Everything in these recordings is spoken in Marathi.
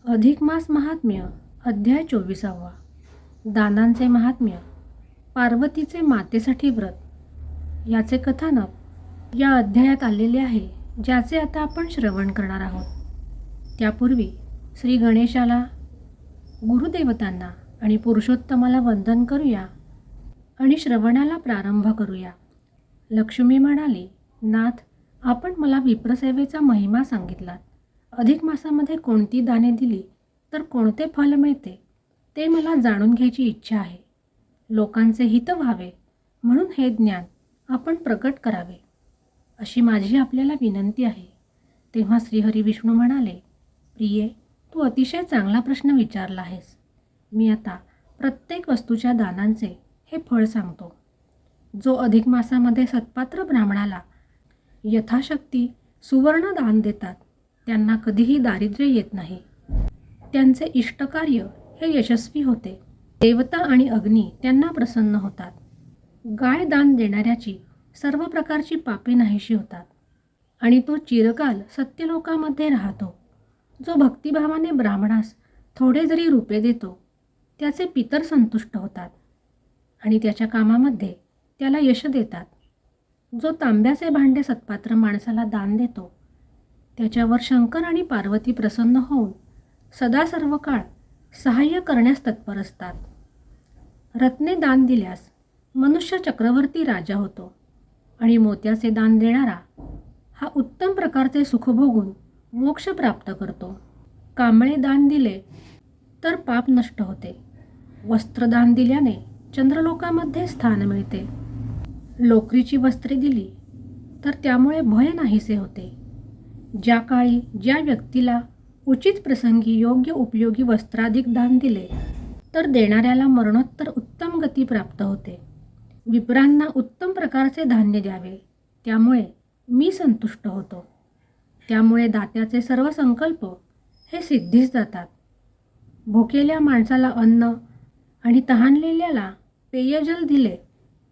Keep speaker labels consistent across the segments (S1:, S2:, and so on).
S1: अधिक मास महात्म्य अध्याय 24वा. दानांचे महात्म्य. पार्वतीचे मातेसाठी व्रत याचे कथानक या अध्यायात आलेले आहे, ज्याचे आता आपण श्रवण करणार आहोत. त्यापूर्वी श्री गणेशाला, गुरुदेवतांना आणि पुरुषोत्तमाला वंदन करूया आणि श्रवणाला प्रारंभ करूया. लक्ष्मी म्हणाली, नाथ, आपण मला विप्रसेवेचा महिमा सांगितलात. अधिक मासामध्ये कोणती दाने दिली तर कोणते फल मिळते ते मला जाणून घ्यायची इच्छा आहे. लोकांचे हित व्हावे म्हणून हे ज्ञान आपण प्रकट करावे अशी माझी आपल्याला विनंती आहे. तेव्हा श्रीहरी विष्णू म्हणाले, प्रिये, तू अतिशय चांगला प्रश्न विचारला आहेस. मी आता प्रत्येक वस्तूच्या दानांचे हे फळ सांगतो. जो अधिक मासामध्ये सत्पात्र ब्राह्मणाला यथाशक्ती सुवर्ण दान देतात त्यांना कधीही दारिद्र्य येत नाही. त्यांचे इष्टकार्य हे यशस्वी होते. देवता आणि अग्नी त्यांना प्रसन्न होतात. गाय दान देणाऱ्याची सर्व प्रकारची पापे नाहीशी होतात आणि तो चिरकाल सत्यलोकामध्ये राहतो. जो भक्तिभावाने ब्राह्मणास थोडे जरी रुपे देतो त्याचे पितर संतुष्ट होतात आणि त्याच्या कामामध्ये त्याला यश देतात. जो तांब्याचे भांडे सत्पात्र माणसाला दान देतो त्याच्यावर शंकर आणि पार्वती प्रसन्न होऊन सदा सर्व काळ सहाय्य करण्यास तत्पर असतात. रत्ने दान दिल्यास मनुष्य चक्रवर्ती राजा होतो आणि मोत्याचे दान देणारा हा उत्तम प्रकारचे सुख भोगून मोक्ष प्राप्त करतो. कांबळे दान दिले तर पाप नष्ट होते. वस्त्रदान दिल्याने चंद्रलोकामध्ये स्थान मिळते. लोकरीची वस्त्रे दिली तर त्यामुळे भय नाहीसे होते. ज्या काळी ज्या व्यक्तीला उचित प्रसंगी योग्य उपयोगी वस्त्राधिक दान दिले तर देणाऱ्याला मरणोत्तर उत्तम गती प्राप्त होते. विप्रांना उत्तम प्रकारचे धान्य द्यावे त्यामुळे मी संतुष्ट होतो. त्यामुळे दात्याचे सर्व संकल्प हे सिद्धीस जातात. भुकेल्या माणसाला अन्न आणि तहानलेल्याला पेयजल दिले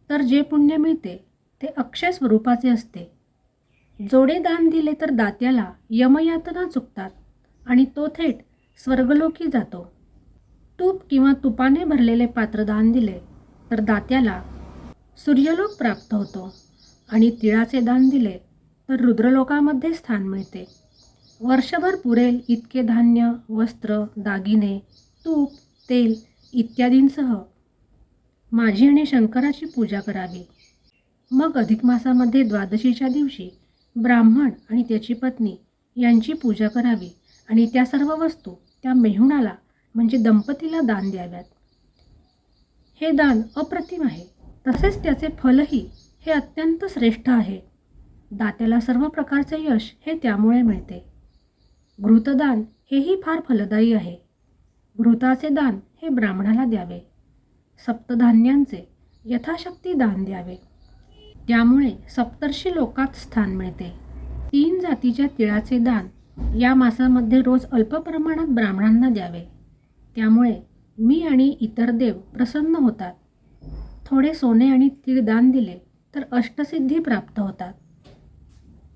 S1: तर जे पुण्य मिळते ते अक्षय स्वरूपाचे असते. जोडे दान दिले तर दात्याला यमयातना चुकतात आणि तो थेट स्वर्गलोकी जातो. तूप किंवा तुपाने भरलेले पात्र दान दिले तर दात्याला सूर्यलोक प्राप्त होतो आणि तिळाचे दान दिले तर रुद्रलोकामध्ये स्थान मिळते. वर्षभर पुरेल इतके धान्य, वस्त्र, दागिने, तूप, तेल इत्यादींसह माझी आणि शंकराची पूजा करावी. मग अधिक मासामध्ये द्वादशीच्या दिवशी ब्राह्मण आणि त्याची पत्नी यांची पूजा करावी आणि त्या सर्व वस्तू त्या मेहुणाला म्हणजे दंपतीला दान द्याव्यात. हे दान अप्रतिम आहे. तसेच त्याचे फलही हे अत्यंत श्रेष्ठ आहे. दात्याला सर्व प्रकारचे यश हे त्यामुळे मिळते. घृतदान हेही फार फलदायी आहे. घृताचे दान हे ब्राह्मणाला द्यावे. सप्तधान्यांचे यथाशक्ती दान द्यावे. त्यामुळे सप्तर्षी लोकात स्थान मिळते. 3 जातीच्या तिळाचे दान या मासामध्ये रोज अल्प प्रमाणात ब्राह्मणांना द्यावे. त्यामुळे मी आणि इतर देव प्रसन्न होतात. थोडे सोने आणि तीळ दान दिले तर अष्टसिद्धी प्राप्त होतात.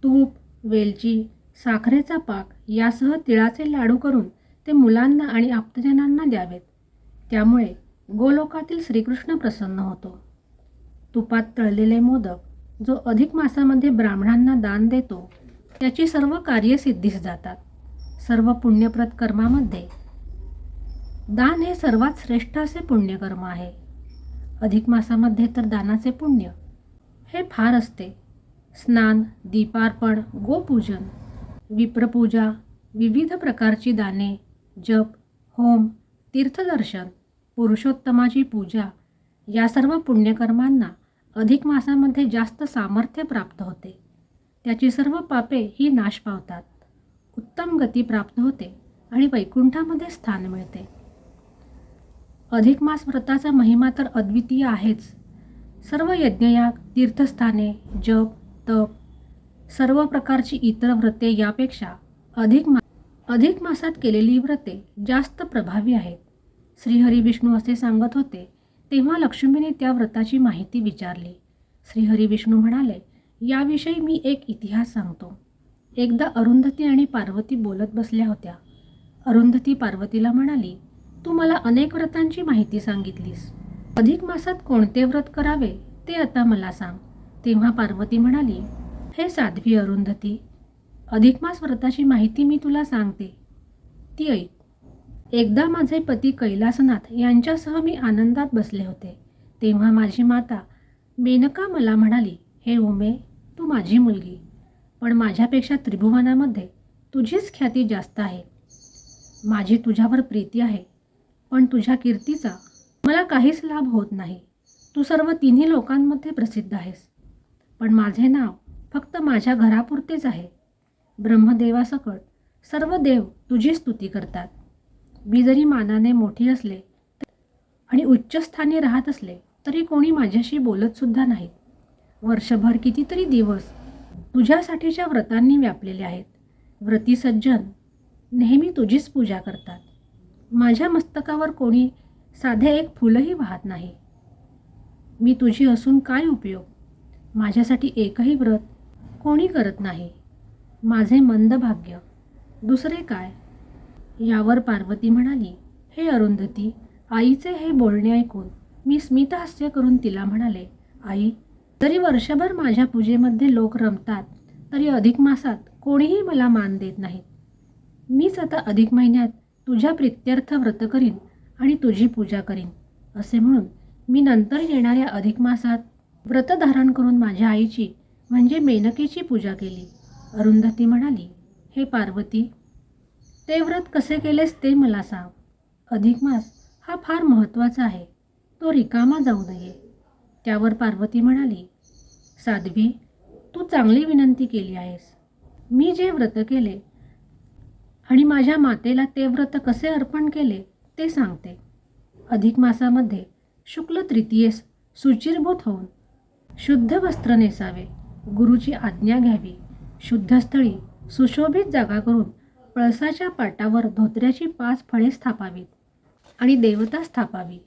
S1: तूप, वेलची, साखरेचा पाक यासह तिळाचे लाडू करून ते मुलांना आणि आप्तजनांना द्यावेत. त्यामुळे गोलोकातील श्रीकृष्ण प्रसन्न होतो. तुपात तळलेले मोदक जो अधिक मासामध्ये ब्राह्मणांना दान देतो त्याची सर्व कार्ये सिद्धीस जातात. सर्व पुण्यप्रद कर्मामध्ये दान हे सर्वात श्रेष्ठ असे पुण्यकर्म आहे. अधिक मासामध्ये तर दानाचे पुण्य हे फार असते. स्नान, दीपार्पण, गोपूजन, विप्रपूजा, विविध प्रकारची दाने, जप, होम, तीर्थदर्शन, पुरुषोत्तमाची पूजा या सर्व पुण्यकर्मांना अधिक मासामध्ये जास्त सामर्थ्य प्राप्त होते. त्याची सर्व पापे ही नाश पावतात. उत्तम गती प्राप्त होते आणि वैकुंठामध्ये स्थान मिळते. अधिक मास व्रताचा महिमा तर अद्वितीय आहेच. सर्व यज्ञयाग, तीर्थस्थाने, जप, तप, सर्व प्रकारची इतर व्रते यापेक्षा अधिक मासात केलेली व्रते जास्त प्रभावी आहेत. श्रीहरी विष्णू असे सांगत होते तेव्हा लक्ष्मीने त्या व्रताची माहिती विचारली. श्रीहरी विष्णू म्हणाले, याविषयी मी एक इतिहास सांगतो. एकदा अरुंधती आणि पार्वती बोलत बसल्या होत्या. अरुंधती पार्वतीला म्हणाली, तू मला अनेक व्रतांची माहिती सांगितलीस. अधिक मासात कोणते व्रत करावे ते आता मला सांग. तेव्हा पार्वती म्हणाली, हे साध्वी अरुंधती, अधिक मास व्रताची माहिती मी तुला सांगते, ती ऐक. एकदा माझे पती कैलासनाथ यांच्यासह मी आनंदात बसले होते. तेव्हा माझी माता मेनका मला म्हणाली, हे उमे, तू माझी मुलगी, पण माझ्यापेक्षा त्रिभुवनामध्ये तुझीच ख्याती जास्त आहे. माझी तुझ्यावर प्रीती आहे, पण तुझ्या कीर्तीचा मला काहीच लाभ होत नाही. तू सर्व तिन्ही लोकांमध्ये प्रसिद्ध आहेस, पण माझे नाव फक्त माझ्या घरापुरतेच आहे. ब्रह्मदेवासकट सर्व देव तुझी स्तुती करतात. मी जरी मानाने मोठी असले आणि उच्चस्थानी राहत असले तरी कोणी माझ्याशी बोलतसुद्धा नाहीत. वर्षभर कितीतरी दिवस तुझ्यासाठीच्या व्रतांनी व्यापलेले आहेत. व्रती सज्जन नेहमी तुझीच पूजा करतात. माझ्या मस्तकावर कोणी साधे एक फुलही वाहत नाही. मी तुझी असून काय उपयोग? माझ्यासाठी एकही व्रत कोणी करत नाही. माझे मंद भाग्य. दुसरे काय? यावर पार्वती म्हणाली, हे अरुंधती, आईचे हे बोलणे ऐकून मी स्मितहास्य करून तिला म्हणाले, आई, जरी वर्षभर माझ्या पूजेमध्ये लोक रमतात तरी अधिक मासात कोणीही मला मान देत नाहीत. मीच आता अधिक महिन्यात तुझ्या प्रित्यर्थ व्रत करीन आणि तुझी पूजा करीन. असे म्हणून मी नंतर येणाऱ्या अधिक मासात व्रत धारण करून माझ्या आईची म्हणजे मेनकेची पूजा केली. अरुंधती म्हणाली, हे पार्वती, ते व्रत कसे केलेस ते मला सांग. अधिक मास हा फार महत्त्वाचा आहे, तो रिकामा जाऊ नये. त्यावर पार्वती म्हणाली, साध्वी, तू चांगली विनंती केली आहेस. मी जे व्रत केले आणि माझ्या मातेला ते व्रत कसे अर्पण केले ते सांगते. अधिक मासामध्ये शुक्ल तृतीयेस शुचिर्भूत होऊन शुद्ध वस्त्र नेसावे, गुरुची आज्ञा घ्यावी, शुद्ध स्थळी सुशोभित जागा करून पळसाच्या पाटावर धोत्र्याची 5 फळे स्थापावीत आणि देवता स्थापावी.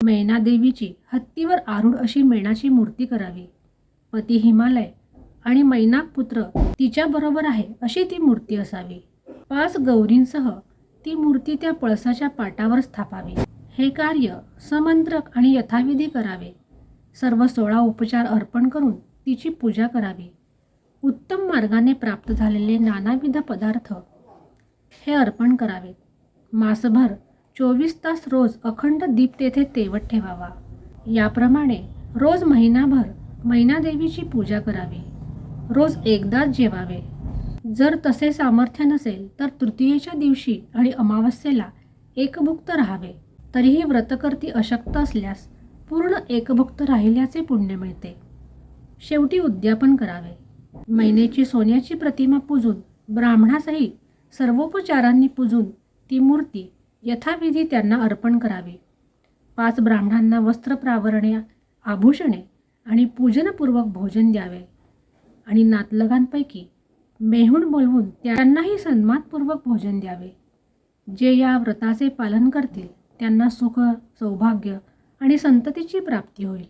S1: मैना देवीची हत्तीवर आरूढ अशी मेणाची मूर्ती करावी. पती हिमालय आणि मैनाक पुत्र तिच्याबरोबर आहे अशी ती मूर्ती असावी. 5 गौरींसह ती मूर्ती त्या पळसाच्या पाटावर स्थापावी. हे कार्य समंत्रक आणि यथाविधी करावे. सर्व 16 उपचार अर्पण करून तिची पूजा करावी. उत्तम मार्गाने प्राप्त झालेले नानाविध पदार्थ हे अर्पण करावेत. मासभर 24 तास रोज अखंड दीप तेथे तेवत ठेवावा. याप्रमाणे रोज महिनाभर मैनादेवीची पूजा करावी. रोज एकदाच जेवावे. जर तसे सामर्थ्य नसेल तर तृतीयेच्या दिवशी आणि अमावस्येला एकभुक्त राहावे. तरीही व्रतकर्ती अशक्त असल्यास पूर्ण एकभुक्त राहिल्याचे पुण्य मिळते. शेवटी उद्यापन करावे. मैनेची सोन्याची प्रतिमा पूजून ब्राह्मणासही सर्वोपचारांनी पूजून ती मूर्ती यथाविधी त्यांना अर्पण करावी. 5 ब्राह्मणांना वस्त्रप्रावरणे, आभूषणे आणि पूजनपूर्वक भोजन द्यावे आणि नातलगांपैकी मेहुण बोलवून त्यांनाही सन्मानपूर्वक भोजन द्यावे. जे या व्रताचे पालन करतील त्यांना सुख, सौभाग्य आणि संततीची प्राप्ती होईल.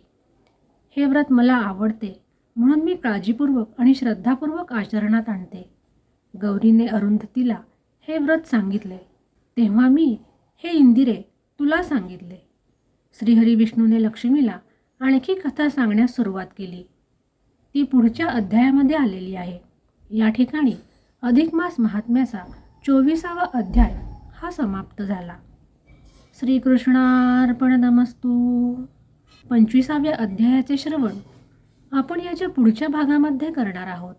S1: हे व्रत मला आवडते म्हणून मी काळजीपूर्वक आणि श्रद्धापूर्वक आचरणात आणते. गौरीने अरुंधतीला हे व्रत सांगितले तेव्हा मी, हे इंदिरे, तुला सांगितले. श्रीहरी विष्णूने लक्ष्मीला आणखी कथा सांगण्यास सुरुवात केली. ती पुढच्या अध्यायामध्ये आलेली आहे. या ठिकाणी अधिक मास महात्म्याचा 24वा अध्याय हा समाप्त झाला. श्रीकृष्णार्पणमस्तु. 25व्या अध्यायाचे श्रवण आपण याच्या पुढच्या भागामध्ये करणार आहोत.